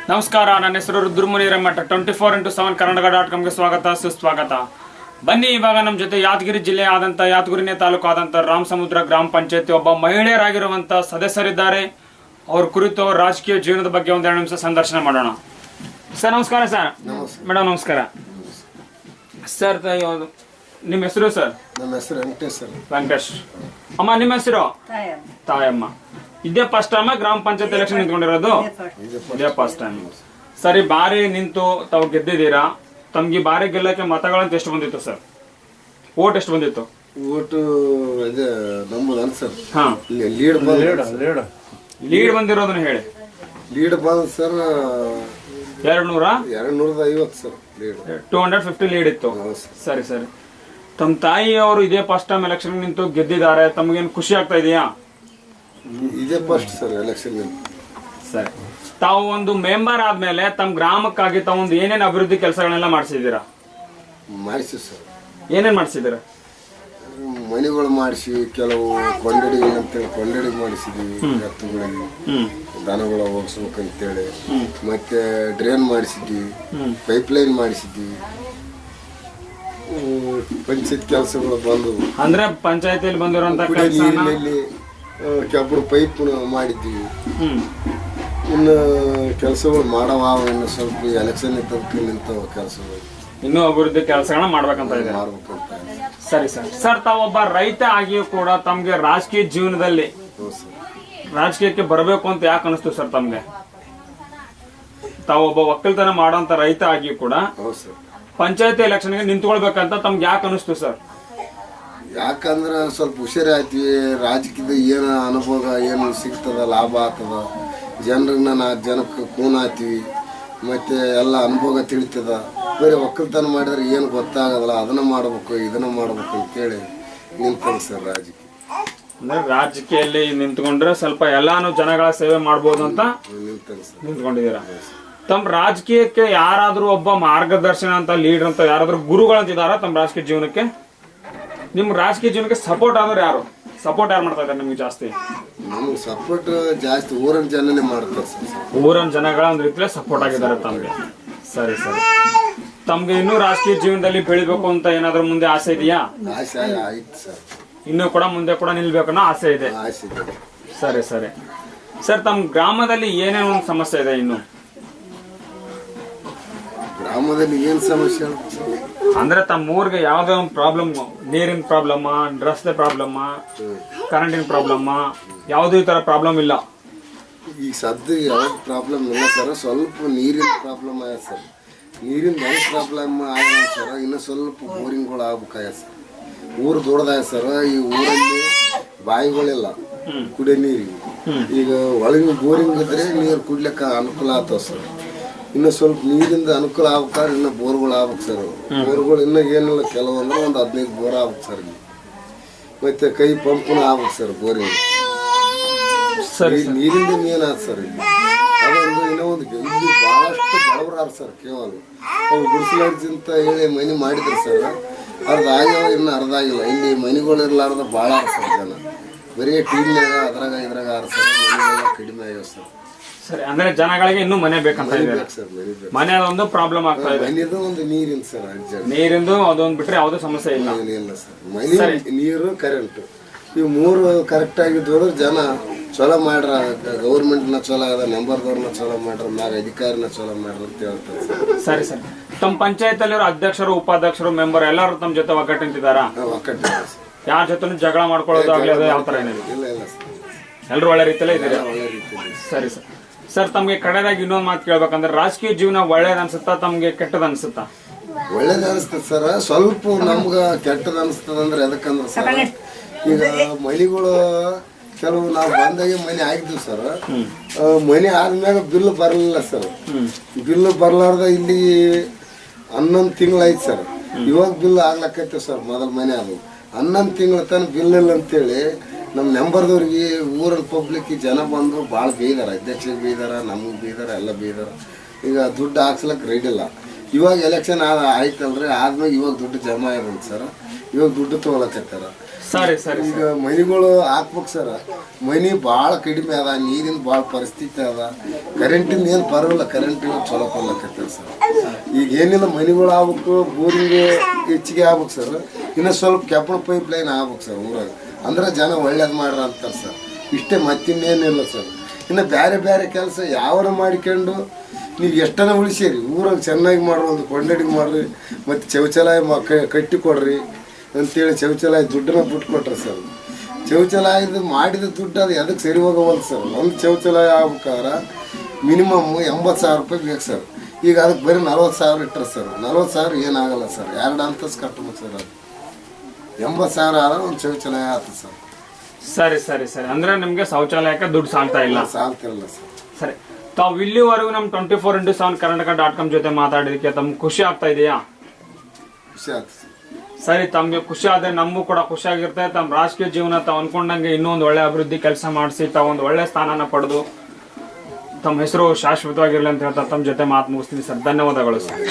ನಮಸ್ಕಾರ, ನನ್ನ ಹೆಸರು ರುದ್ರಮುನಿ ಹಿರೇಮಠ. 24x7 ಕನ್ನಡ.comಗೆ ಸ್ವಾಗತ, ಸುಸ್ವಾಗತ. ಬನ್ನಿ, ಇವಾಗ ನಮ್ಮ ಜೊತೆ ಯಾದಗಿರಿ ಜಿಲ್ಲೆ ಆದಂಥ ಯಾದಗಿರಿನೇ ತಾಲೂಕು ಆದಂಥ ರಾಮಸಮುದ್ರ ಗ್ರಾಮ ಪಂಚಾಯತಿ ಒಬ್ಬ ಮಹಿಳೆಯರಾಗಿರುವಂಥ ಸದಸ್ಯರಿದ್ದಾರೆ. ಅವ್ರ ಕುರಿತು ರಾಜಕೀಯ ಜೀವನದ ಬಗ್ಗೆ ಒಂದೆರಡು ನಿಮಿಷ ಸಂದರ್ಶನ ಮಾಡೋಣ. ಸರ್ ನಮಸ್ಕಾರ. ಸರ್ ಮೇಡಮ್ ನಮಸ್ಕಾರ. ಸರ್ ನಿಮ್ಮ ಹೆಸರು? ಸರ್ ನಮ್ಮ ಹೆಸರು ವೆಂಕಟೇಶ್. ವೆಂಕಟೇಶ್. ಅಮ್ಮ ನಿಮ್ಮ ಹೆಸರು? ತಾಯಮ್ಮ. ಇದೇ ಫಸ್ಟ್ ಟೈಮ್ ಗ್ರಾಮ ಪಂಚಾಯತ್ ಎಲೆಕ್ಷನ್ ನಿಂತ್ಕೊಂಡಿರೋದು? ಇದೇ ಫಸ್ಟ್ ಟೈಮ್. ಸರಿ, ಬಾರಿ ನಿಂತು ತಾವು ಗೆದ್ದಿದ್ದೀರಾ. ತಮ್ಗೆ ಬಾರಿ ಗೆಲ್ಲಕ್ಕೆ ಮತಗಳಂತ ಎಷ್ಟು ಬಂದಿತ್ತು ಸರ್? ಓಟ್ ಎಷ್ಟು ಬಂದಿತ್ತು? ಓಟು ಇದೆ ನಮ್ಮದು ಸರ್. ಹಾ, ಲೀಡ್ ಬಂದಿರೋದನ್ನ ಹೇಳಿ. ಲೀಡ್ ಬಂದ ಸರ್ 250 ಸರ್. ಲೀಡ್ 250 ಲೀಡ್ ಇತ್ತು. ಸರಿ ಸರಿ. ತಮ್ಮ ತಾಯಿ ಅವರು ಇದೇ ಫಸ್ಟ್ ಟೈಮ್ ಎಲೆಕ್ಷನ್ ನಿಂತು ಗೆದ್ದಿದ್ದಾರೆ. ತಮಗೇನು ಖುಷಿ ಆಗ್ತಾ ಇದೆಯಾ? ಇದೇ ಫಸ್ಟ್ ಸರ್ ಎಲೆಕ್ಷನ್. ಸರಿ, ತಾವು ಒಂದು ಮೆಂಬರ್ ಆದ್ಮೇಲೆ ತಮ್ಮ ಗ್ರಾಮಕ್ಕಾಗಿ ತಾವು ಒಂದು ಏನೇನು ಅಭಿವೃದ್ಧಿ ಕೆಲಸಗಳನ್ನೆಲ್ಲ ಮಾಡಿಸಿದ್ದೀರಾ? ಮಾಡಿಸಿ ಸರ್. ಏನೇನು ಮಾಡಿಸಿದ್ದೀರಾ? ಮನೆಗಳು ಮಾಡಿಸಿ, ಕೆಲವು ಕೊಂಡಡಿ ಅಂತೇಳಿ ಕೊಂಡಡಿ ಮಾಡಿಸಿದ್ವಿ. ಎತ್ತುಗಳಿಗೆ ದನಗಳ ಹೋಗಿಸ್ಬೇಕಂತೇಳಿ. ಮತ್ತೆ ಡ್ರೈನ್ ಮಾಡಿಸಿದ್ವಿ, ಪೈಪ್ ಲೈನ್ ಮಾಡಿಸಿದ್ವಿ. ಪಂಚಾಯತ್ ಕೆಲಸಗಳು ಬಂದವು. ಅಂದ್ರೆ ಪಂಚಾಯತಿಯಲ್ಲಿ ಬಂದಿರುವಂತ ನೀರಿನಲ್ಲಿ ಕೆಬ್ಬರು ಪೈಪ್ ಮಾಡಿದ್ವಿ. ಇನ್ನು ಕೆಲಸಗಳು ಮಾಡವ, ಇನ್ನು ಸ್ವಲ್ಪ ಎಲೆಕ್ಷನ್ ಇದ್ದಕ್ಕೆ ನಿಂತವ ಕೆಲಸಗಳು. ಇನ್ನೂ ಅಭಿವೃದ್ಧಿ ಕೆಲಸಗಳನ್ನ ಮಾಡ್ಬೇಕಂತ ಇದೆ. ಸರಿ ಸರ್. ಸರ್, ತಾವೊಬ್ಬ ರೈತ ಆಗಿಯೂ ಕೂಡ ತಮ್ಗೆ ರಾಜಕೀಯ ಜೀವನದಲ್ಲಿ ರಾಜಕೀಯಕ್ಕೆ ಬರಬೇಕು ಅಂತ ಯಾಕೆ ಅನಿಸ್ತು ಸರ್ ತಮ್ಗೆ? ತಾವೊಬ್ಬ ಒಕ್ಕಲ್ತನ ಮಾಡೋಂತ ರೈತ ಆಗಿಯೂ ಕೂಡ ಪಂಚಾಯತಿ ಎಲೆಕ್ಷನ್ಗೆ ನಿಂತ್ಕೊಳ್ಬೇಕಂತ ತಮ್ಗೆ ಯಾಕೆ ಅನಿಸ್ತು ಸರ್? ಯಾಕಂದ್ರೆ ಸ್ವಲ್ಪ ಹುಷಾರಾಯ್ತೀವಿ. ರಾಜಕೀಯದ ಏನು ಅನುಭವ ಏನು ಸಿಗ್ತದ, ಲಾಭ ಆಗ್ತದ, ಜನರನ್ನ 4 ಜನಕ್ಕೆ ಕೂನ್ ಹಾಕ್ತೀವಿ. ಮತ್ತು ಎಲ್ಲ ಅನುಭವ ತಿಳಿತದ. ಬೇರೆ ಒಕ್ಕಲ್ತನ ಮಾಡಿದ್ರೆ ಏನು ಗೊತ್ತಾಗೋದಲ್ಲ, ಅದನ್ನ ಮಾಡ್ಬೇಕು ಇದನ್ನ ಮಾಡ್ಬೇಕು ಅಂತೇಳಿ ನಿಂತದ ಸರ್ ರಾಜಕೀಯ. ಅಂದ್ರೆ ರಾಜಕೀಯಲ್ಲಿ ನಿಂತ್ಕೊಂಡ್ರೆ ಸ್ವಲ್ಪ ಎಲ್ಲಾನು ಜನಗಳ ಸೇವೆ ಮಾಡ್ಬೋದು ಅಂತ ನಿಂತ್ಕೊಂಡಿದ್ದೀರಾ. ತಮ್ಮ ರಾಜಕೀಯಕ್ಕೆ ಯಾರಾದ್ರೂ ಒಬ್ಬ ಮಾರ್ಗದರ್ಶನ ಅಂತ, ಲೀಡರ್ ಅಂತ ಯಾರಾದ್ರೂ ಗುರುಗಳಂತಿದಾರ ತಮ್ಮ ರಾಜಕೀಯ ಜೀವನಕ್ಕೆ? ನಿಮ್ಮ ರಾಜಕೀಯ ಜೀವನಕ್ಕೆ ಸಪೋರ್ಟ್ ಆದ್ರೆ ಯಾರು ಮಾಡ್ತಾ ಇದ್ದಾರೆ ನಿಮ್ಗೆ ಜಾಸ್ತಿ? ನಮ್ಗೆ ಸಪೋರ್ಟ್ ಜಾಸ್ತಿ ಊರಿನ ಜನನೇ ಮಾಡ್ತಾರೆ ಸರ್. ಊರಿನ ಜನಗಳ ಒಂದು ರೀತಿಯಲ್ಲಿ ಸಪೋರ್ಟ್ ಆಗಿದ್ದಾರೆ ತಮ್ಗೆ. ಸರಿ ಸರಿ. ತಮ್ಗೆ ಇನ್ನೂ ರಾಜಕೀಯ ಜೀವನದಲ್ಲಿ ಬೆಳಿಬೇಕು ಅಂತ ಏನಾದ್ರೂ ಮುಂದೆ ಆಸೆ ಇದೆಯಾ? ಆಸೆ ಆಯ್ತು ಸರ್. ಇನ್ನೂ ಕೂಡ ಮುಂದೆ ಕೂಡ ನಿಲ್ಬೇಕನ್ನೋ ಆಸೆ ಇದೆ. ಸರಿ ಸರಿ. ಸರ್, ತಮ್ಮ ಗ್ರಾಮದಲ್ಲಿ ಏನೇನು ಒಂದು ಸಮಸ್ಯೆ ಇದೆ? ಇನ್ನು ಗ್ರಾಮದಲ್ಲಿ ಏನ್ ಸಮಸ್ಯೆ ಅಂದ್ರೆ ತಮ್ಮ ಊರಿಗೆ ಯಾವ್ದೇ ಒಂದು ಪ್ರಾಬ್ಲಮ್, ನೀರಿನ ಪ್ರಾಬ್ಲಮ್, ರಸ್ತೆ ಪ್ರಾಬ್ಲಮ್, ಕರೆಂಟಿನ ಪ್ರಾಬ್ಲಮ್, ಯಾವುದೇ ತರ ಪ್ರಾಬ್ಲಮ್ ಇಲ್ಲ? ಈಗ ಸದ್ಯ ಯಾವ್ದು ಪ್ರಾಬ್ಲಮ್ ಇಲ್ಲ ಸರ್. ಸ್ವಲ್ಪ ನೀರಿನ ಪ್ರಾಬ್ಲಮ್ ಆಯ್ತು ಸರ್. ನೀರಿನ ಹೆಂಗ್ ಪ್ರಾಬ್ಲಮ್ ಆಗಿದೆ ಸರ್. ಇನ್ನು ಸ್ವಲ್ಪ ಬೋರಿಂಗ್ಗಳು ಆಗ್ಬೇಕಾಯ ಸರ್. ಊರು ದೊಡ್ಡದಾಯ ಸರ್. ಈ ಊರಲ್ಲಿ ಬಾವಿಗಳಿಲ್ಲ ಕುಡಿಯೋ ನೀರಿಗೆ. ಈಗ ಒಳಗಿನ ಬೋರಿಂಗ್ ಇದ್ರೆ ನೀರು ಕುಡ್ಲಿಕ್ಕೆ ಅನುಕೂಲ ಆಗ್ತಾವ ಸರ್. ಇನ್ನು ಸ್ವಲ್ಪ ನೀರಿಂದ ಅನುಕೂಲ ಆಗ್ಬೇಕಾದ್ರೆ ಇನ್ನು ಬೋರ್ಗಳು ಆಗ್ಬೇಕು ಸರ್. ಬೋರ್ಗಳು ಇನ್ನೂ ಏನಿಲ್ಲ, ಕೆಲವೊಂದ್ರೆ ಒಂದು 15 ಬೋರ್ ಆಗ್ಬೇಕು ಸರ್. ಮತ್ತೆ ಕೈ ಪಂಪ್ನ ಆಗ್ಬೇಕು ಸರ್. ಬೋರಿಂಗ್ ನೀರಿಂದ ಮೇನ್ ಆದ ಸರ್. ಅದೊಂದು ಇನ್ನೂ ಒಂದು ಇಲ್ಲಿ ಬಹಳಷ್ಟು ಬಡವರಾರ ಸರ್. ಕೇವಲ ಅವು ಗುಡಿಸಲಾಡ್ಜಿಂತ ಹೇಳಿ ಮನೆ ಮಾಡಿದ್ರು ಸರ್. ಅರ್ಧ ಆಗ್ಯಾವ, ಇನ್ನು ಅರ್ಧ ಆಗಿಲ್ಲ. ಇಲ್ಲಿ ಮನೆಗಳು ಇರ್ಲಾರ್ದ ಭಾಳ ಸರ್ ಜನ. ಬರೀ ಟೀಮ್ನಾಗ ಅದ್ರಾಗ ಇದ್ರಾಗ ಆರ ಸರ್. ಮನೆಗಳ ಕಡಿಮೆ ಆಗ್ಯಾವ ಸರ್. ಸರಿ, ಅಂದ್ರೆ ಜನಗಳಿಗೆ ಇನ್ನೂ ಮನೆ ಬೇಕಂತ ಇದೆ. ಮನೆ ಅದೊಂದು ಪ್ರಾಬ್ಲಮ್ ಆಗ್ತಾ ಇದೆ. ಒಂದು ನೀರಿನ ಸರ್. ನೀರಿಂದು ಅದೊಂದು ಬಿಟ್ರೆ ಯಾವುದೇ ಸಮಸ್ಯೆ ಇಲ್ಲ. ಸರ್. ಮನೆ, ನೀರು, ಕರೆಂಟ್ ಇವು 3 ಕರೆಕ್ಟ್ ಆಗಿದ್ದು ಜನ ಚಲೋ ಮಾಡ್ರ. ಗೌರ್ಮೆಂಟ್ನ ಚಲೋ ಅದ, ನಂಬರ್ದವ್ರನ್ನ ಚಲೋ ಮಾಡ್ರ, ಮ್ಯಾಗ ಅಧಿಕಾರಿನ ಚಲೋ ಮಾಡ್ರ ಅಂತ ಹೇಳ್ತಾರೆ. ಸರಿ ಸರಿ. ತಮ್ಮ ಪಂಚಾಯತ್ ಅಲ್ಲಿ ಅಧ್ಯಕ್ಷರು, ಉಪಾಧ್ಯಕ್ಷರು, ಮೆಂಬರ್ ಎಲ್ಲರೂ ತಮ್ಮ ಜೊತೆ ಒಗ್ಗಟ್ಟು ನಿಂತಿದ್ದಾರ? ಯಾರ ಜೊತೆ ಜಗಳ ಮಾಡ್ಕೊಳ್ಳೋದು ಆಗ್ಲಿ ಅದು ಯಾವ ತರ ಏನಿಲ್ಲ? ಇಲ್ಲ ಇಲ್ಲ ಸರ್. ಎಲ್ಲರೂ ಒಳ್ಳೆ ರೀತಿಯಲ್ಲೇ ಇದ್ದೀರಾ? ಸರಿ ಸರ್. ಸರ್, ತಮ್ಗೆ ಕಡೆದಾಗಿ ಇನ್ನೊಂದು ಮಾತು ಕೇಳ್ಬೇಕಂದ್ರೆ, ರಾಜಕೀಯ ಜೀವನ ಒಳ್ಳೇದ್ ಅನ್ಸುತ್ತಾ ತಮ್ಗೆ ಕೆಟ್ಟದ್ ಅನ್ಸುತ್ತಾ? ಒಳ್ಳೇದ್ ಅನಿಸ್ತದ ಸರ್. ಸ್ವಲ್ಪ ನಮ್ಗ ಕೆಟ್ಟದ್ ಅನಿಸ್ತದ. ಅಂದ್ರೆ ಎದಕ್ಕಂದ್ರೆ ಸರ್, ಈಗ ಮನೆಗಳು ಕೆಲವು ನಾವು ಬಂದಾಗೆ ಮನೆ ಆಗಿದ್ವಿ ಸರ್. ಮನೆ ಆದ್ಮ್ಯಾಗ ಬಿಲ್ ಬರಲಿಲ್ಲ ಸರ್. ಬಿಲ್ ಬರ್ಲಾರ್ದ ಇಲ್ಲಿ 11 ತಿಂಗಳಾಯ್ತು ಸರ್. ಇವಾಗ ಬಿಲ್ ಆಗ್ಲಕ್ಕೈತೆ ಸರ್. ಮೊದಲ ಮನೆ ಅದು 11 ತಿಂಗಳ ತನಕ ಬಿಲ್ ಇಲ್ಲ ಅಂತೇಳಿ ನಮ್ಮ ಮೆಂಬರ್ದವ್ರಿಗೆ, ಊರಿನ ಪಬ್ಲಿಕ್ ಜನ ಬಂದರು ಭಾಳ ಬೈದಾರ. ಅಧ್ಯಕ್ಷರಿಗೆ ಬೈದಾರ, ನಮಗೆ ಬೈದಾರ, ಎಲ್ಲ ಬೈದಾರ. ಈಗ ದುಡ್ಡು ಹಾಕ್ಸ್ಲಕ್ಕೆ ರೆಡಿ ಇಲ್ಲ. ಇವಾಗ ಎಲೆಕ್ಷನ್ ಆಯ್ತಲ್ರಿ, ಆದ್ಮೇಲೆ ಇವಾಗ ದುಡ್ಡು ಜಮಾ ಆಗಿರುತ್ತೆ ಸರ್. ಇವಾಗ ದುಡ್ಡು ತೊಗೊಳಕತ್ತಾರ. ಸರಿ ಸರಿ ಈಗ ಮನಿಗಳು ಹಾಕ್ಬೇಕು ಸರ್. ಮನಿ ಭಾಳ ಕಡಿಮೆ ಅದ, ನೀರಿನ ಭಾಳ ಪರಿಸ್ಥಿತಿ ಅದ, ಕರೆಂಟಿಂದ ಏನು ಪರವಾಗಿಲ್ಲ, ಕರೆಂಟ್ ಚಲೋ ಕೊಡ್ಲಕತ್ತಾರ ಸರ್. ಈಗ ಏನಿಲ್ಲ, ಮನಿಗಳು ಆಗ್ಬೇಕು, ಬೋರಿಂಗ್ ಹೆಚ್ಚಿಗೆ ಆಗ್ಬೇಕು ಸರ್. ಇನ್ನು ಸ್ವಲ್ಪ ಕೆಬ್ಬಣ ಪೈಪ್ ಲೈನ್ ಆಗ್ಬೇಕು ಸರ್ ಊರಾಗ, ಅಂದ್ರೆ ಜನ ಒಳ್ಳೇದು ಮಾಡ್ರ ಅಂತಾರೆ ಸರ್. ಇಷ್ಟೇ, ಮತ್ತಿನ್ನೇನಿಲ್ಲ ಸರ್. ಇನ್ನು ಬೇರೆ ಬೇರೆ ಕೆಲಸ ಯಾವನ ಮಾಡಿಕೊಂಡು ನೀವು ಎಷ್ಟನ ಉಳಿಸಿರಿ, ಊರಾಗ ಚೆನ್ನಾಗಿ ಮಾಡ್ರಿ, ಒಂದು ಕೊಂಡಡಿಗೆ ಮಾಡ್ರಿ, ಮತ್ತು ಶೌಚಾಲಯ ಕಟ್ಟಿ ಕೊಡ್ರಿ ಅಂತೇಳಿ ಶೌಚಾಲಯ ದುಡ್ಡನ್ನ ಬಿಟ್ಟು ಕೊಟ್ರಿ ಸರ್. ಶೌಚಾಲಯದ ಮಾಡಿದ ದುಡ್ಡು ಅದು ಎದಕ್ಕೆ ಸರಿ ಹೋಗವಲ್ಲ ಸರ್. ಒಂದು ಶೌಚಾಲಯ ಆಗ್ಬೇಕಾದ್ರೆ ಮಿನಿಮಮ್ 80,000 ರೂಪಾಯಿ ಬೇಕು ಸರ್. ಈಗ ಅದಕ್ಕೆ ಬರೀ 40,000 ಇಟ್ಟರೆ ಸರ್. 40,000 ಏನಾಗಲ್ಲ ಸರ್, 2 ಅಂತಸ್ತು ಕಟ್ಟಬೇಕು ಸರ್. ಅದು 80,000 ಆದ್ರೆ ಒಂದು ಶೌಚಾಲಯ ಆಗ್ತದೆ ಸರ್. ಸರಿ ಸರಿ ಸರಿ, ಅಂದ್ರೆ ನಿಮ್ಗೆ ಶೌಚಾಲಯಕ್ಕೆ ದುಡ್ಡು ಸಾಲ್ತಾ ಇಲ್ಲ? ಸಾಲ್ತಿರಲ್ಲ ಸರ್. ಸರಿ, ತಾವು ಇಲ್ಲಿವರೆಗೂ ನಮ್ಮ 24x7 ಕರ್ನಾಟಕ.com ಜೊತೆ ಮಾತಾಡಿದಕ್ಕೆ ತಮ್ಗೆ ಖುಷಿ ಆಗ್ತಾ ಇದೆಯಾ? ಖುಷಿ ಆಗ್ತದೆ ಸರ್. ಸರಿ, ತಮಗೆ ಖುಷಿ ಆದರೆ ನಮಗೂ ಕೂಡ ಖುಷಿಯಾಗಿರುತ್ತೆ. ತಮ್ಮ ರಾಜಕೀಯ ಜೀವನ ತಾವು ಅನ್ಕೊಂಡಂಗೆ ಇನ್ನೊಂದು ಒಳ್ಳೆ ಅಭಿವೃದ್ಧಿ ಕೆಲಸ ಮಾಡಿಸಿ ತಾವೊಂದು ಒಳ್ಳೆ ಸ್ಥಾನನ ಪಡೆದು ತಮ್ಮ ಹೆಸರು ಶಾಶ್ವತವಾಗಿರಲಿ ಅಂತ ಹೇಳ್ತಾ ತಮ್ಮ ಜೊತೆ ಮಾತು ಮುಗಿಸ್ತೀನಿ ಸರ್. ಧನ್ಯವಾದಗಳು ಸರ್.